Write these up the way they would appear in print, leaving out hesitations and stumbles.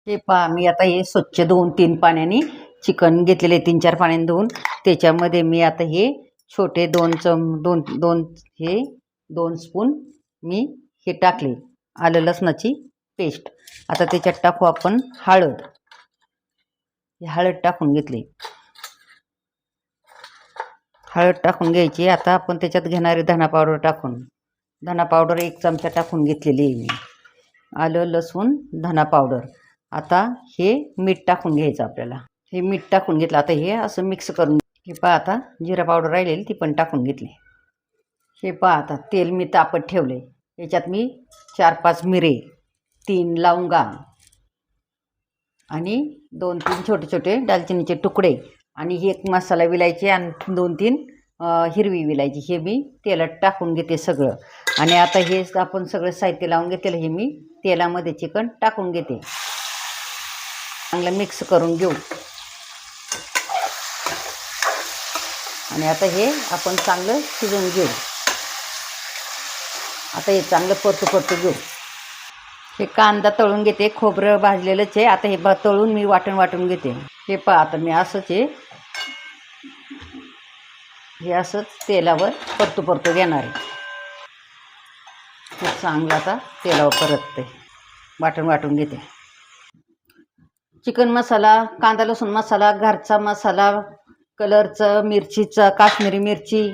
हे पहा मी आता हे स्वच्छ 2-3 पाण्याने चिकन घेतलेले, 3-4 पाण्याने धुवून त्याच्यामध्ये मी आता हे छोटे 2 स्पून मी हे टाकले आलं लसणाची पेस्ट. आता त्याच्यात टाकू आपण हळद. हळद टाकून घेतली. हळद टाकून घ्यायची. आता आपण त्याच्यात घेणारे धना पावडर टाकून, धना पावडर 1 चमचा टाकून घेतलेली आहे मी. आलं लसूण धना पावडर. आता हे मीठ टाकून घ्यायचं आपल्याला. हे मीठ टाकून घेतलं. आता हे असं मिक्स करून हे पहा. आता जिरा पावडर राहिलेली ती पण टाकून घेतली. हे पहा आता तेल मी तापत ठेवले. याच्यात मी 4-5 मिरे, 3 लवंगा आणि 2-3 छोटे छोटे दालचिनीचे तुकडे आणि एक मसाला विलायची आणि 2-3 हिरवी विलायची हे मी तेलात टाकून घेते सगळं. आणि आता हे आपण सगळं साहित्य लावून घेतलेलं हे मी तेलामध्ये चिकन टाकून घेते. चांगलं मिक्स करून घेऊ. आणि आता हे आपण चांगलं शिजवून घेऊ. आता हे चांगलं परतू घेऊ. हे कांदा तळून घेते. खोबरं भाजलेलंच आहे. आता हे तळून मी वाटून घेते. हे पहा आता मी असंच आहे, हे असंच तेलावर परतू घेणार आहे. हे चांगलं आता तेलावर परतते, वाटून घेते. चिकन मसाला, कांदा लसूण मसाला, घरचा मसाला, कलरचं, मिरचीचं, काश्मीरी मिरची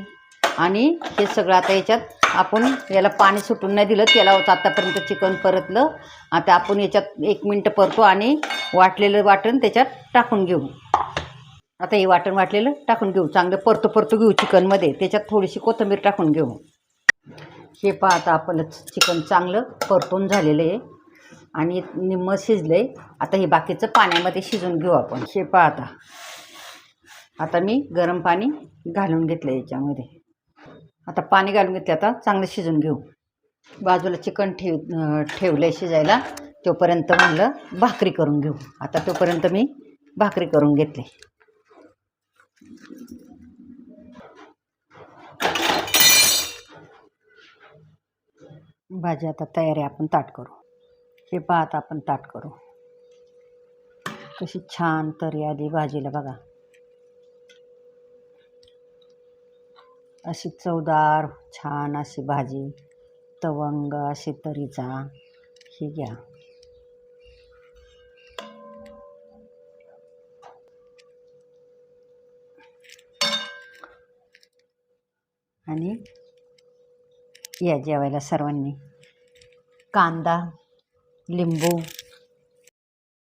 आणि हे सगळं आता याच्यात आपण याला पाणी सुटून नाही दिलं. तेलावर आतापर्यंत चिकन परतलं. आता आपण याच्यात 1 मिनिट परतू आणि वाटलेलं वाटण त्याच्यात टाकून घेऊ. आता हे वाटलेलं टाकून घेऊ. चांगलं परतू घेऊ चिकनमध्ये. त्याच्यात थोडीशी कोथिंबीर टाकून घेऊ. हे पहा आता आपलं चिकन चांगलं परतून झालेलं आहे आणि निम्मं शिजलं आहे. आता हे बाकीचं पाण्यामध्ये शिजवून घेऊ आपण. हे पहा आता मी गरम पाणी घालून घेतलं याच्यामध्ये. आता पाणी घालून घेतले. आता चांगलं शिजून घेऊ. बाजूला चिकन ठेवलं शिजायला. तोपर्यंत म्हणलं भाकरी करून घेऊ. आता तोपर्यंत मी भाकरी करून घेतली. भाजी आता तयार आहे. आपण ताट करू. हे पहा आता आपण ताट करू. कशी छान तरी आली भाजीला बघा. अशी चवदार छान अशी भाजी, तवंग अशी तरीचा. ही घ्या. आणि या जेवायला सर्वांनी. कांदा, लिंबू